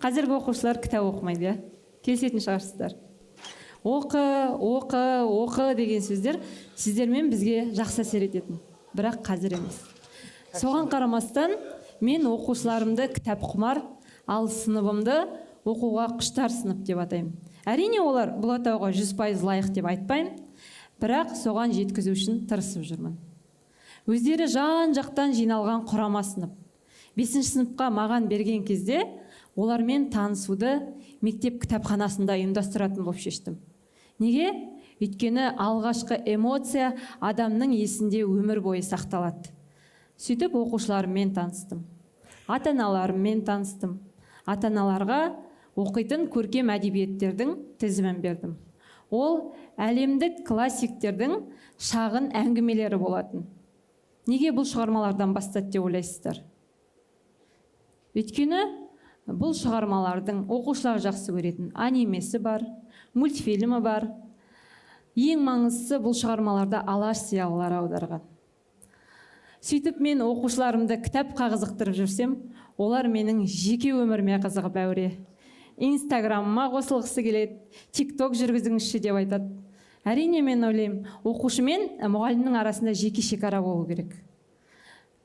Қазіргі оқушылар кітап оқымайды, иә? Келісетін шығарсыздар. Оқы деген сөздер сіздермен бізге жақсы әсер ететін, бірақ қазір емес. Соған қарамастан мен оқушыларымды кітап құмар, ал сыныбымды оқуға құштар сынып деп атаймын. Әрине олар бұл атауға 100% лайық деп айтпаймын, бірақ соған жеткізу үшін тырысып жүрмін. Өздері жан-жақтан жиналған құрама сынып. 5-ші сыныпқа маған берген кезде олармен танысуды мектеп кітапханасында ұйымдастыратын болып шештім. Неге? Өйткені алғашқы эмоция адамның есінде өмір бойы сақталады. Сөйтіп оқушыларыммен таныстым. Ата-аналарыммен таныстым. Ата-аналарға оқитын көркем әдебиеттердің тізімін бердім. Ол әлемдік классиктердің шағын әңгімелері болатын. Неге бұл шығармалардан бастады деп ойлайсыздар? Өйткені бұл шығармалардың оқушылар жақсы көретін анимесі бар, мультфильмі бар. Ең маңыздысы бұл шығармаларда Алаш зиялылары аударған. Сөйтіп мен оқушыларымды кітапқа қызықтырып жүрсем, олар менің жеке өміріме қызығып әуре. Инстаграмыма қосылғысы келеді, тикток жүргізіңізші деп айтады. Әрине мен ойлаймын, оқушы мен мұғалімнің арасында жеке шекара болу керек.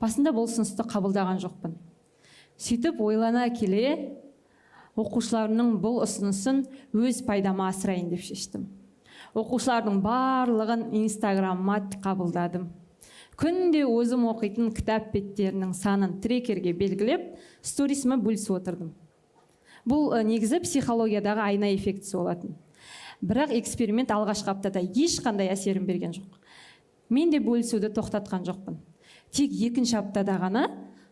Басында бұл ұсынысты қабылдаған жоқпын. Сөйтіп ойлана келе, оқушыларымның бұл ұсынысын өз пайдама асырайын деп шештім. Оқушылардың барлығын инстаграмыма қабылдадым. Күнде өзім оқитын кітап беттерінің санын трекерге белгілеп, сторисіме бөлісіп отырдым. Бұл негізі психологиядағы айна эффектісі болатын. Бірақ эксперимент алғашқы аптада ешқандай әсерін берген жоқ. Мен де бөлісуді тоқтатқан жоқпын. Тек 2-ші аптада ғана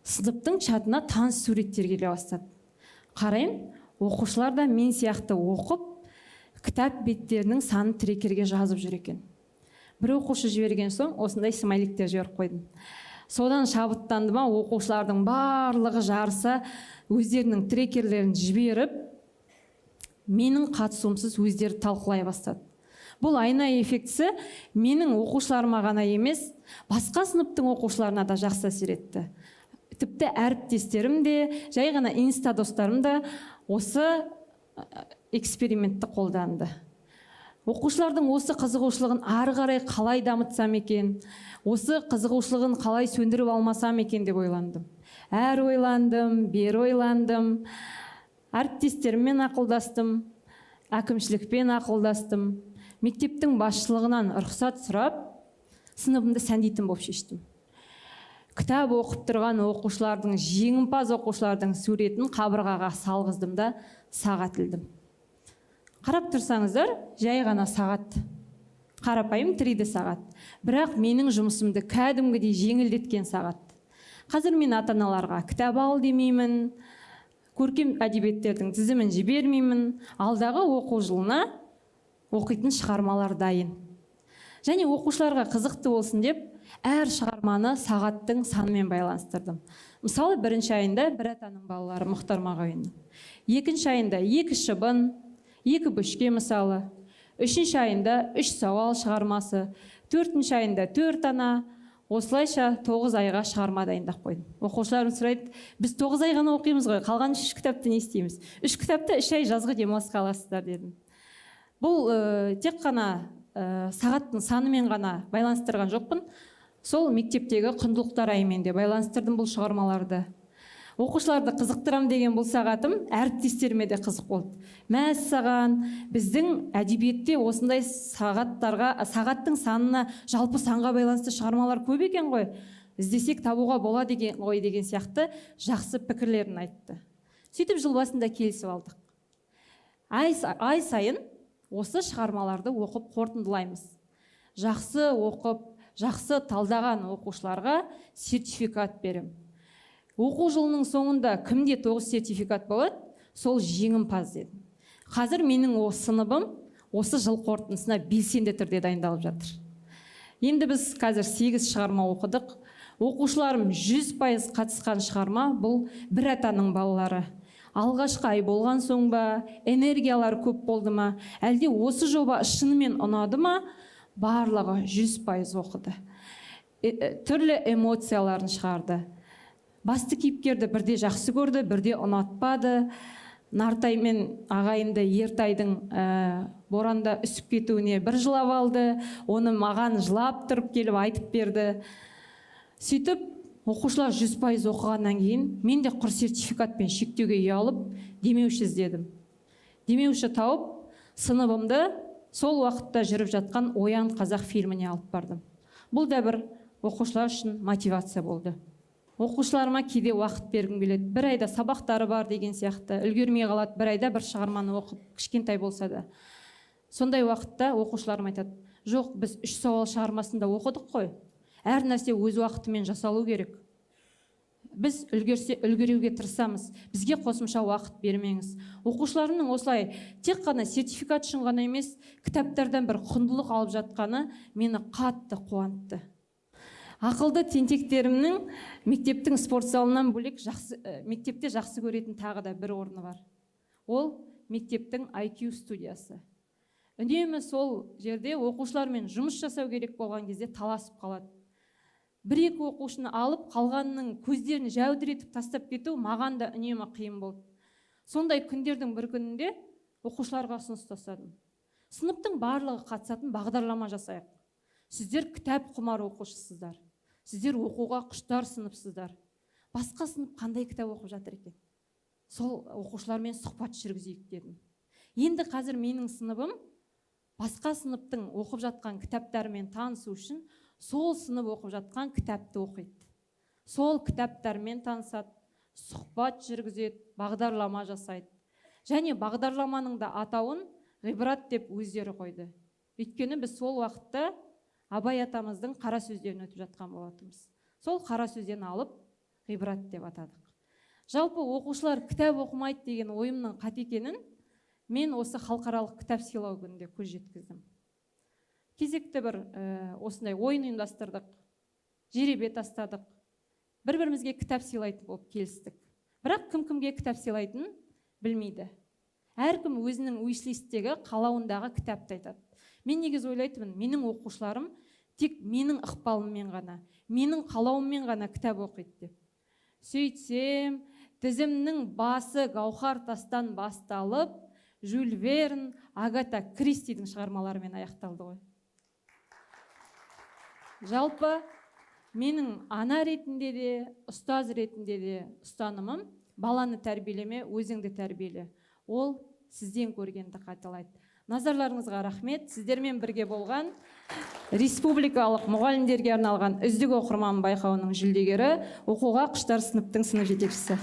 сыныптың чатына таныс суреттер келе бастады. Қарайым, оқушылар да мен сияқты оқып, кітап беттерінің санын трекерге жазып жүр екен. Бір оқушы жіберген соң осындай смайликтер жіберіп қойдым. Содан шабыттанды ма, оқушылардың барлығы жарыса өздерінің трекерлерін жіберіп, менің қатысуымсыз өздері талқылай бастады. Бұл айна эффектісі менің оқушыларыма ғана емес, басқа сыныптың оқушыларына да жақсы әсер етті. Тіпті әріптестерім де, жай ғана инста достарым да осы экспериментті қолданды. Оқушылардың осы қызығушылығын ары қарай қалай дамытсам екен, осы қызығушылығын қалай сөндіріп алмасам екен деп ойландым. Әр ойландым, бер ойландым, әріптестеріммен ақылдастым, әкімшілікпен ақылдастым, мектептің басшылығынан рұқсат сұрап, сыныбымды сәндейтін болып шештім. Кітап оқып тұрған оқушылардың, жеңімпаз оқушылардың суретін қабырғаға салғыздым да сағат ілдім. Қарап тұрсаңыздар, жай ғана сағат. Қарапайым 3D сағат. Бірақ менің жұмысымды кәдімгідей жеңілдеткен сағат. Қазір мен ата-аналарға кітап ал демеймін, көркем әдебиеттердің тізімін жібермеймін, алдағы оқу жылына оқитын шығармалар дайын. Және оқушыларға қызықты болсын деп, әр шығарманы сағаттың санымен байланыстырдым. Мысалы, 1-ші айында бір атаның балалары Мұхтар Мағауиннің. 2-ші айында 2 шыбын, 2 бөшке мысалы. 3-ші айында 3 сауал шығармасы. 4-ші айында 4 ана. Осылайша 9 айға шығарма дайындап қойдым. Оқушыларым сұрайды, біз 9 ай ғана оқимыз ғой, қалған 3 кітапты не істейміз? 3 кітапты 3 ай жазғы демалысқа аласыздар дедім. Бұл тек қана сағаттың санымен ғана байланыстырған жоқпын. Сол мектептегі құндылықтар айымен де байланыстырдым бұл шығармаларды. Оқушыларды қызықтырам деген бұл сағатым әріптестеріме де қызық болды. Мәссаған, біздің әдебиетте осындай сағаттың санына, жалпы санға байланысты шығармалар көп екен ғой. Іздесек табуға болады деген сияқты жақсы пікірлерін айтты. Сөйтіп жыл басында келісіп алдық. Ай сайын осы шығармаларды оқып қорытындылаймыз. Жақсы оқып, жақсы талдаған оқушыларға сертификат берем. Оқу жылының соңында кімде 9 сертификат болады, сол жеңімпаз дедім. Қазір менің сыныбым осы жыл қорытындысына белсенді түрде дайындалып жатыр. Енді біз қазір 8 шығарма оқыдық. Оқушыларым 100% қатысқан шығарма бұл бір атаның балалары. Алғашқы ай болған соң ба, энергиялар көп болды ма, әлде осы жоба шынымен ұнады ма, барлығы 100% оқыды. Түрлі эмоцияларын шығарды. Басты кейіпкерді бірде жақсы көрді, бірде ұнатпады. Нартай мен ағайынды Ертайдың боранда үсіп кетуіне бір жылап алды. Оны маған жылап тұрып келіп айтып берді. Сөйтіп, оқушылар 100% оқығаннан кейін, мен де құр сертификатпен шектеуге ұялып, демеуші іздедім. Демеуші тауып, сыныбымды сол уақытта жүріп жатқан Оян қазақ фильміне алып бардым. Бұл да бір оқушылар үшін мотивация болды. Оқушыларыма кейде уақыт бергім келеді. Бір айда сабақтары бар деген сияқты, үлгермей қалады, бір айда бір шығарманы оқып, кішкентай болса да. Сондай уақытта оқушыларым айтады: "Жоқ, біз 3 сауал шығармасында оқыдық қой. Әр нәрсе өз уақытымен жасалу керек. Біз үлгеруге тырысамыз. Бізге қосымша уақыт бермеңіз." Оқушыларымның осылай тек қана сертификат үшін ғана емес, кітаптардан бір құндылық алып жатқаны мені қатты қуантты. Ақылды тентектерімнің мектептің спорт залынан бөлек мектепте жақсы көретін тағы да бір орны бар. Ол мектептің IQ студиясы. Үнемі сол жерде оқушылармен жұмыс жасау керек болған кезде таласып қалады. Бір-екі оқушыны алып, қалғанының көздерін жәудіретіп тастап кету маған да үнемі қиын болды. Сондай күндердің бір күнінде оқушыларға ұсыныс тастадым. Сыныптың барлығы қатысатын бағдарлама жасайық. Сіздер кітап құмар оқушысыздар. Сіздер оқуға құштар сыныпсыздар. Басқа сынып қандай кітап оқып жатыр екен? Сол оқушылармен сұхбат жүргізейік дедім. Енді қазір менің сыныбым басқа сыныптың оқып жатқан кітаптарымен танысу үшін сол сынып оқып жатқан кітапты оқиды. Сол кітаптармен танысады, сұхбат жүргізеді, бағдарлама жасайды. Және бағдарламаның да атауын ғибрат деп өздері қойды. Өйткені біз сол уақытта Абай атамыздың қара сөздерін өтіп жатқан болатынбыз. Сол қара сөзден алып ғибрат деп атадық. Жалпы оқушылар кітап оқымайды деген ойымның қате екенін мен осы халықаралық кітап сыйлау күнінде көз жеткіздім. Кезекті бір осындай ойын ұйымдастырдық, жеребе тастадық. Бір-бірімізге кітап сыйлайтын болып келістік. Бірақ кім-кімге кітап сыйлайтынын білмейді. Әркім өзінің уиш-листтегі қалауындағы кітапты айтады. Мен негізі ойлайтынмын, менің оқушыларым тек менің ықпалыммен ғана, менің қалауыммен ғана кітап оқиды деп. Сөйтсем, тізімнің басы Гаухар Тастан басталып, Жюль Верн, Агата Кристидің шығармаларымен аяқталды ғой. Жалпы, менің ана ретінде де, ұстаз ретінде де ұстанымым: баланы тәрбиелеме, өзіңді тәрбиеле. Ол сізден көргенді қайталайды. Назарларыңызға рахмет. Сіздермен бірге болған республикалық мұғалімдерге арналған үздік оқырман байқауының жүлдегері, оқуға құштар сыныптың сынып жетекшісі.